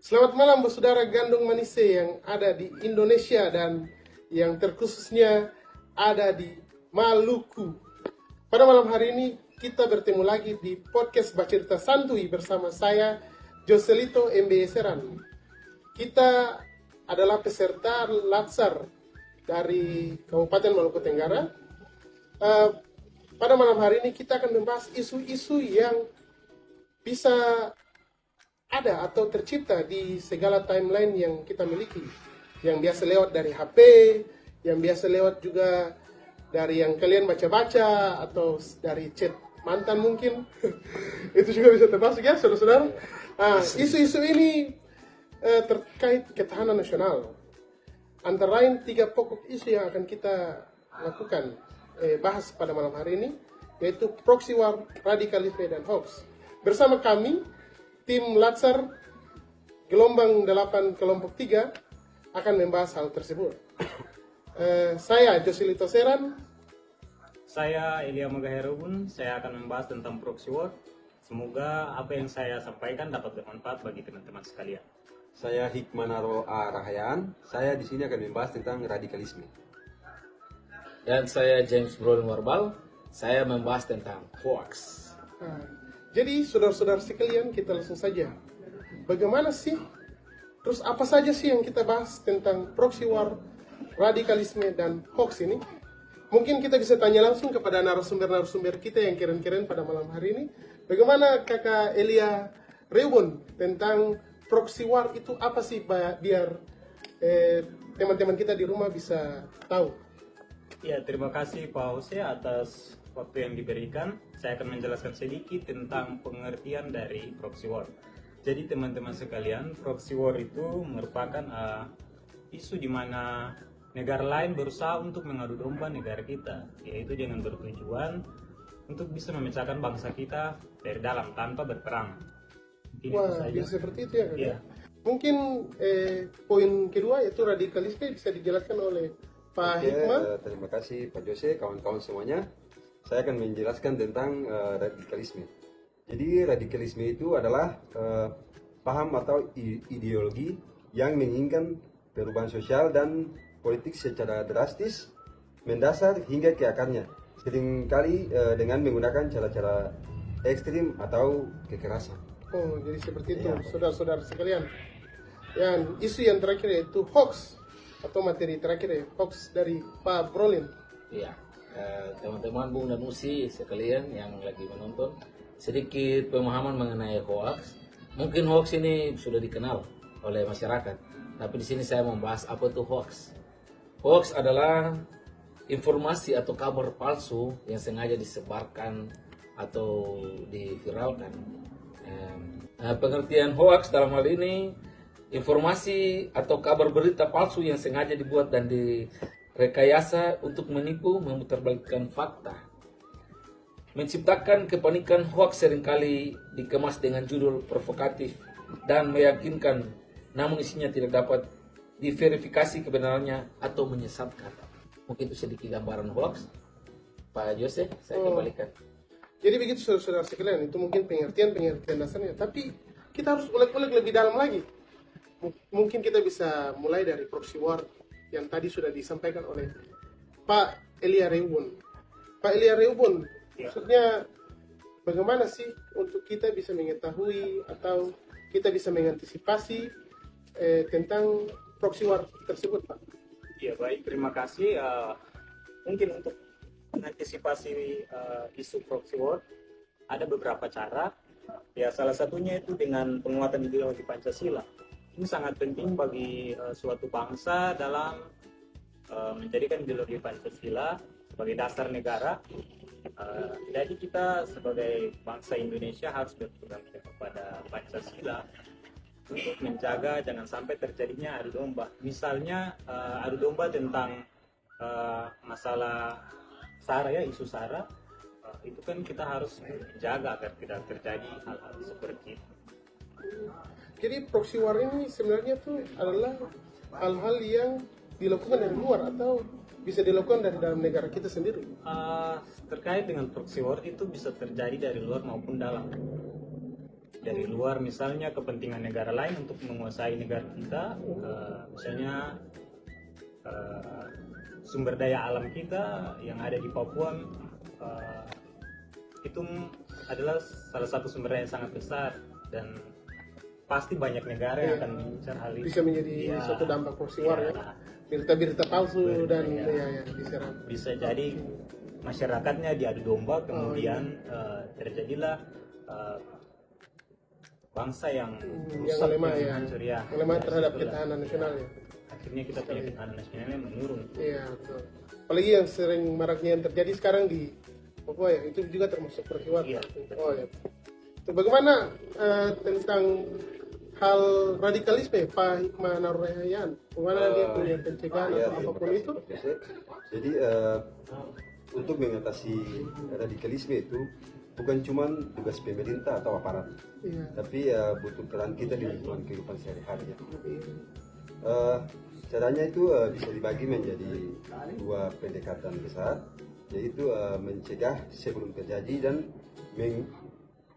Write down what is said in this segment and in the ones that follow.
Selamat malam saudara Gandung Manise yang ada di Indonesia dan yang terkhususnya ada di Maluku. Pada malam hari ini kita bertemu lagi di podcast Bacerita Santuy bersama saya Joselito MBE Seran. Kita adalah peserta Latsar dari Kabupaten Maluku Tenggara. Pada malam hari ini kita akan membahas isu-isu yang bisa ada atau tercipta di segala timeline yang kita miliki, yang biasa lewat dari HP, yang biasa lewat juga dari yang kalian baca-baca atau dari chat mantan mungkin. Itu juga bisa termasuk ya saudara-saudara. Nah, isu-isu ini terkait ketahanan nasional. Antara lain 3 pokok isu yang akan kita lakukan bahas pada malam hari ini, yaitu proxy war, radikalisme, dan hoax. Bersama kami tim Latsar gelombang 8 kelompok 3 akan membahas hal tersebut. Saya Joselito Seran. Saya Elia Magaherubun. Saya akan membahas tentang proxy war. Semoga apa yang saya sampaikan dapat bermanfaat bagi teman-teman sekalian. Saya Hikmanaro A. Rahayaan. Saya di sini akan membahas tentang radikalisme. Dan saya James Brown Warbal. Saya membahas tentang hoax. Jadi saudara-saudara sekalian, kita langsung saja. Bagaimana sih? Terus apa saja sih yang kita bahas tentang proxy war, radikalisme, dan hoax ini? Mungkin kita bisa tanya langsung kepada narasumber-narasumber kita yang keren-keren pada malam hari ini. Bagaimana kakak Elia Reubun tentang proxy war itu apa sih, biar teman-teman kita di rumah bisa tahu? Ya, terima kasih Pak Jose atas waktu yang diberikan. Saya akan menjelaskan sedikit tentang pengertian dari proxy war. Jadi teman-teman sekalian, proxy war itu merupakan isu di mana negara lain berusaha untuk mengadu domba negara kita, yaitu dengan bertujuan untuk bisa memecahkan bangsa kita dari dalam tanpa berperang. Wah, bisa seperti itu ya kakak? Ya. Mungkin poin kedua yaitu radikalisme bisa dijelaskan oleh Pak Hikmah. Terima kasih Pak Jose, kawan-kawan semuanya. Saya akan menjelaskan tentang radikalisme. Jadi radikalisme itu adalah paham atau ideologi yang menginginkan perubahan sosial dan politik secara drastis, mendasar hingga ke akarnya. Seringkali dengan menggunakan cara-cara ekstrim atau kekerasan. Oh, jadi seperti itu, Ya. saudara-saudara sekalian. Dan isu yang terakhir yaitu hoax atau materi terakhir ya, hoax dari Pak Brolin. Iya, teman-teman Bung dan Usi sekalian yang lagi menonton, sedikit pemahaman mengenai hoax. Mungkin hoax ini sudah dikenal oleh masyarakat, tapi di sini saya membahas apa itu hoax. Hoax adalah informasi atau kabar palsu yang sengaja disebarkan atau diviralkan. Pengertian hoax dalam hal ini informasi atau kabar berita palsu yang sengaja dibuat dan direkayasa untuk menipu, memutarbalikkan fakta. Menciptakan kepanikan, hoax seringkali dikemas dengan judul provokatif dan meyakinkan, namun isinya tidak dapat diverifikasi kebenarannya atau menyesatkan. Mungkin itu sedikit gambaran hoax. Pak Jose, saya kembalikan. Jadi begitu saudara-saudara sekalian, itu mungkin pengertian dasarnya. Tapi kita harus ulik-ulik lebih dalam lagi. Mungkin kita bisa mulai dari proxy war yang tadi sudah disampaikan oleh Pak Elia Reubun. Pak Elia Reubun, maksudnya bagaimana sih untuk kita bisa mengetahui atau kita bisa mengantisipasi tentang proxy war tersebut, Pak? Ya, baik, terima kasih. Mungkin untuk mengantisipasi isu proxy war ada beberapa cara. Ya, salah satunya itu dengan penguatan ideologi Pancasila. Ini sangat penting bagi suatu bangsa dalam menjadikan ideologi Pancasila sebagai dasar negara. Jadi kita sebagai bangsa Indonesia harus berpegang kepada Pancasila untuk menjaga jangan sampai terjadinya adu domba. Misalnya adu domba tentang masalah SARA ya, isu SARA, itu kan kita harus menjaga agar tidak terjadi hal-hal seperti itu. Jadi proxy war ini sebenarnya tuh adalah hal-hal yang dilakukan dari luar atau bisa dilakukan dari dalam negara kita sendiri? Terkait dengan proxy war itu bisa terjadi dari luar maupun dalam. dari luar, misalnya kepentingan negara lain untuk menguasai negara kita, misalnya sumber daya alam kita yang ada di Papua, itu adalah salah satu sumber daya yang sangat besar, dan pasti banyak negara yang akan mengincar hal itu. Bisa menjadi suatu dampak proxy war ya. Berita-berita palsu dan diserang. Bisa jadi masyarakatnya diadu domba, kemudian terjadilah bangsa yang rusak, lemah yang ya. hancur ya. Yang lemah terhadap Disitulah. ketahanan nasional ya. Akhirnya kita punya ketahanan nasionalnya menurun. Iya betul. Apalagi yang sering maraknya yang terjadi sekarang di Papua ya, itu juga termasuk peristiwa. Iya. Oh ya. Itu bagaimana tentang hal radikalisme Pak Hikmah Nurrahyan? Bagaimana dia punya pencegahan Ya, atau apapun itu? Jadi untuk mengatasi radikalisme itu bukan cuma tugas pemerintah atau aparat, Iya. tapi butuh peran kita di lingkungan kehidupan sehari-hari. Caranya itu bisa dibagi menjadi dua pendekatan besar, yaitu mencegah sebelum terjadi dan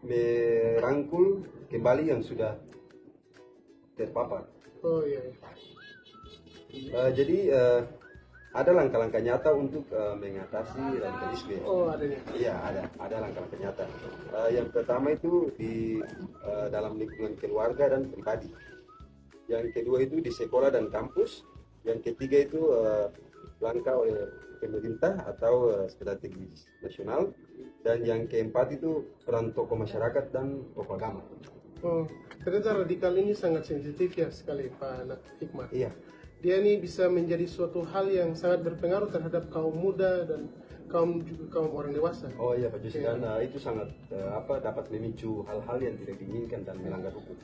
merangkul kembali yang sudah terpapar. Oh iya. Jadi ada langkah-langkah nyata untuk mengatasi radikalisme. Oh adanya. Iya, ada langkah-langkah nyata. Yang pertama itu di dalam lingkungan keluarga dan pribadi. Yang kedua itu di sekolah dan kampus. Yang ketiga itu langkah oleh pemerintah atau strategi nasional. Dan yang keempat itu peran tokoh masyarakat dan tokoh agama. Oh, ternyata radikal ini sangat sensitif ya sekali Pak Hikmah. Iya. Dia ini bisa menjadi suatu hal yang sangat berpengaruh terhadap kaum muda dan kaum orang dewasa. Oh iya Pak Josi, dan itu sangat dapat memicu hal-hal yang tidak diinginkan dan melanggar hukum.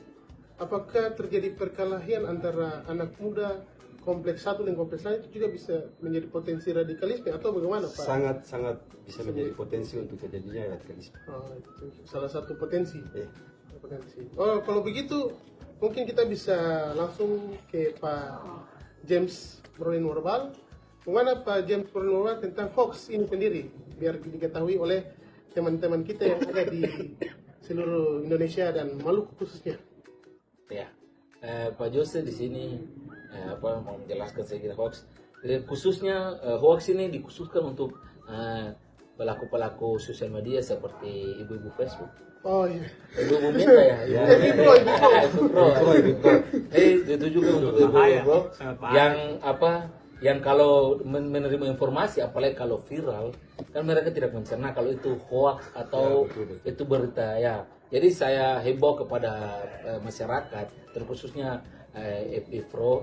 Apakah terjadi perkelahian antara anak muda kompleks satu dan kompleks lain itu juga bisa menjadi potensi radikalisme atau bagaimana Pak? Sangat bisa menjadi potensi untuk terjadinya radikalisme. Oh, itu salah satu potensi. Iya. Potensi. Oh, kalau begitu mungkin kita bisa langsung ke Pak James Merlin Warbal. Bagaimana Pak James Merlin Warbal tentang hoax ini sendiri biar diketahui oleh teman-teman kita yang ada di seluruh Indonesia dan Maluku khususnya. Ya, Pak Jose di sini mau menjelaskan sedikit hoax. Khususnya hoax ini dikhususkan untuk pelaku-pelaku sosial media seperti ibu-ibu Facebook. Oh iya. Ibu-ibu Meta ya. Ibu Pro. Itu juga untuk Bahaya, ibu-ibu sangat bahaya. yang yang kalau menerima informasi, apalagi kalau viral, kan mereka tidak mencerna kalau itu hoax atau Ya, betul. itu berita ya. Jadi saya himbau kepada masyarakat, terkhususnya Epipro,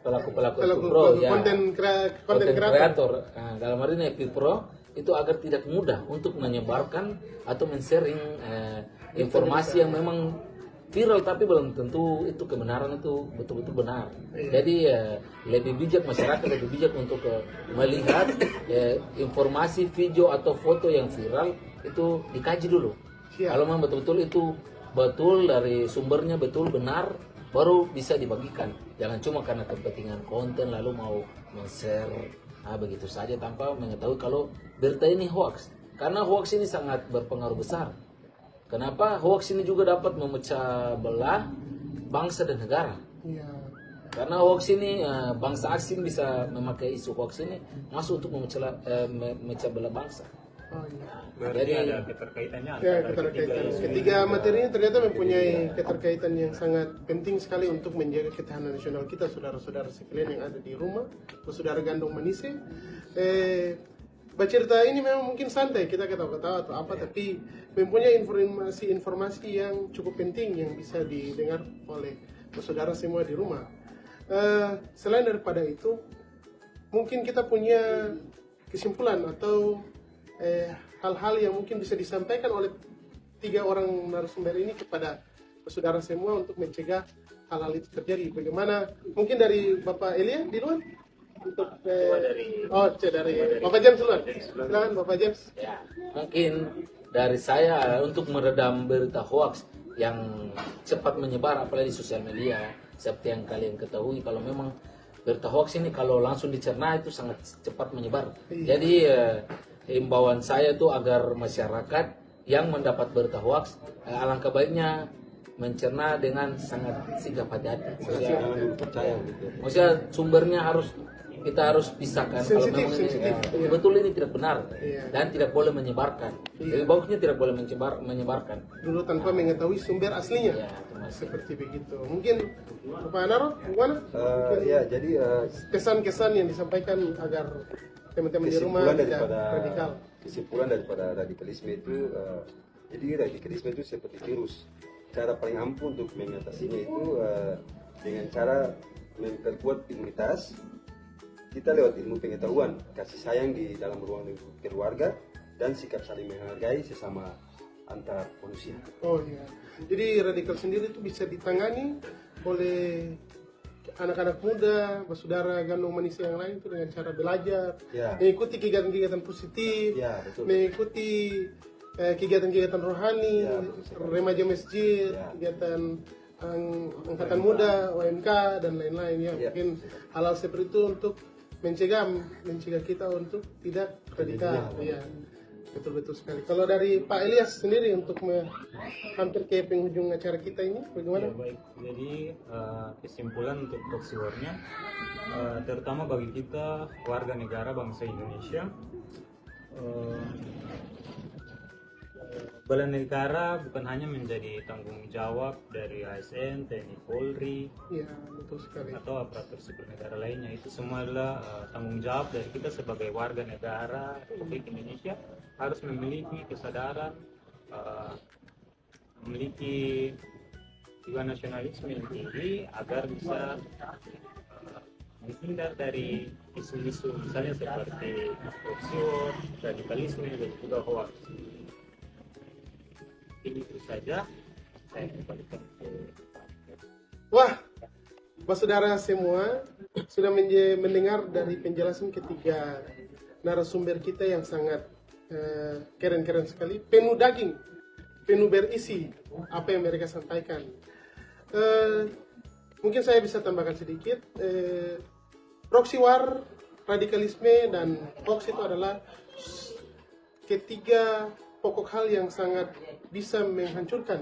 pelaku-pelaku Epipro ya, konten kreator. kreator. Nah, dalam hari ini Epipro itu agar tidak mudah untuk menyebarkan atau men-sharing informasi yang memang viral tapi belum tentu itu kebenaran itu betul-betul benar. Jadi lebih bijak masyarakat, lebih bijak untuk melihat informasi video atau foto yang viral itu dikaji dulu. Siap. Kalau memang betul-betul itu betul dari sumbernya betul benar, baru bisa dibagikan. Jangan cuma karena kepentingan konten lalu mau men-share begitu saja tanpa mengetahui kalau berita ini hoax. Karena hoax ini sangat berpengaruh besar. Kenapa? Hoax ini juga dapat memecah belah bangsa dan negara. Iya. Karena hoax ini bangsa asing bisa memakai isu hoax ini masuk untuk memecah belah bangsa. Oh iya. Berarti Jadi ada keterkaitannya Ya, antara keterkaitan. isu Ketiga materi ini ternyata mempunyai keterkaitan yang sangat penting sekali untuk menjaga ketahanan nasional kita, saudara-saudara sekalian yang ada di rumah, saudara gandong manise. Bercerita ini memang mungkin santai, kita ketawa-ketawa atau apa, tapi mempunyai informasi-informasi yang cukup penting yang bisa didengar oleh saudara semua di rumah. Selain daripada itu, mungkin kita punya kesimpulan atau hal-hal yang mungkin bisa disampaikan oleh 3 orang narasumber ini kepada saudara semua untuk mencegah hal-hal itu terjadi. Bagaimana? Mungkin dari Bapak Elia di luar untuk dari Bapak James duluan. Silakan Bapak James. ya, mungkin dari saya untuk meredam berita hoax yang cepat menyebar apalagi di sosial media seperti yang kalian ketahui, kalau memang berita hoax ini kalau langsung dicerna itu sangat cepat menyebar. Jadi himbauan saya itu agar masyarakat yang mendapat berita hoax, alangkah baiknya mencerna dengan sangat sigap hati-hati. Jangan dulu percaya gitu. Maksudnya sumbernya kita harus pisahkan kalau Sensitif, memang ini sensitif, iya. betul ini tidak benar Iya. dan tidak boleh menyebarkan. Lebih bagusnya tidak boleh menyebarkan. Dulu tanpa mengetahui sumber aslinya. Ya, terima kasih. Seperti begitu. Mungkin Bapak Anaro, gimana? Ya, jadi Kesan-kesan yang disampaikan agar teman-teman di rumah tidak radikal. kesimpulan daripada radikalisme itu, jadi radikalisme itu seperti virus. Cara paling ampuh untuk mengatasinya itu dengan cara memperkuat imunitas kita lewat ilmu pengetahuan, kasih sayang di dalam ruang lingkup keluarga, dan sikap saling menghargai sesama antar manusia. Oh iya. Jadi radikal sendiri itu bisa ditangani oleh anak-anak muda, bersaudara gandong manusia yang lain itu dengan cara belajar, Ya. mengikuti kegiatan-kegiatan positif, Ya, betul. mengikuti kegiatan-kegiatan rohani, Ya, betul. remaja masjid, Ya. kegiatan angkatan muda, OMK dan lain-lain ya. Ya. Mungkin hal-hal seperti itu untuk mencegah kita untuk tidak radikal. Ya. Betul-betul sekali. Kalau dari Pak Elias sendiri untuk hampir ke penghujung acara kita ini, bagaimana? Ya, baik. Jadi kesimpulan untuk proxy war-nya, terutama bagi kita warga negara bangsa Indonesia, bela negara bukan hanya menjadi tanggung jawab dari ASN, TNI, Polri, Ya, betul sekali. atau aparatur sipil negara lainnya. Itu semua adalah tanggung jawab dari kita sebagai warga negara Republik Indonesia, harus memiliki kesadaran, memiliki jiwa nasionalisme yang tinggi agar bisa menghindar dari isu-isu misalnya seperti korupsi, radikalisme, dan juga hoax. Ini itu saja, saya kembalikan ke Wah, saudara semua sudah mendengar dari penjelasan ketiga narasumber kita yang sangat keren-keren sekali, penuh daging, penuh berisi apa yang mereka sampaikan. Mungkin saya bisa tambahkan sedikit, proxy war, radikalisme, dan hoax itu adalah ketiga pokok hal yang sangat bisa menghancurkan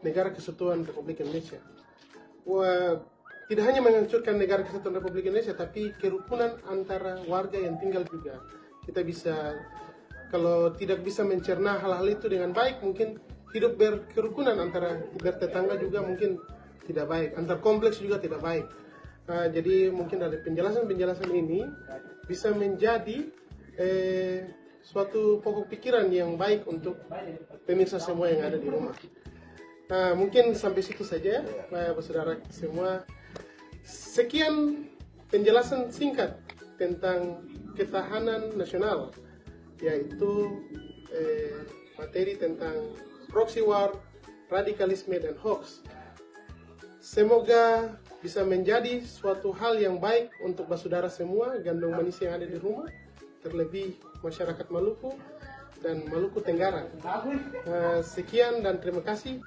negara kesatuan Republik Indonesia. Tidak hanya menghancurkan negara kesatuan Republik Indonesia, tapi kerukunan antara warga yang tinggal juga. Kita bisa, kalau tidak bisa mencerna hal-hal itu dengan baik, mungkin hidup berkerukunan antara bertetangga juga mungkin tidak baik, antar kompleks juga tidak baik. Jadi mungkin dari penjelasan-penjelasan ini bisa menjadi suatu pokok pikiran yang baik untuk pemirsa semua yang ada di rumah. Nah, mungkin sampai situ saja, saudara semua. Sekian penjelasan singkat tentang ketahanan nasional, yaitu materi tentang proxy war, radikalisme, dan hoax. Semoga bisa menjadi suatu hal yang baik untuk saudara semua, gandong manusia yang ada di rumah, terlebih masyarakat Maluku dan Maluku Tenggara. Sekian dan terima kasih.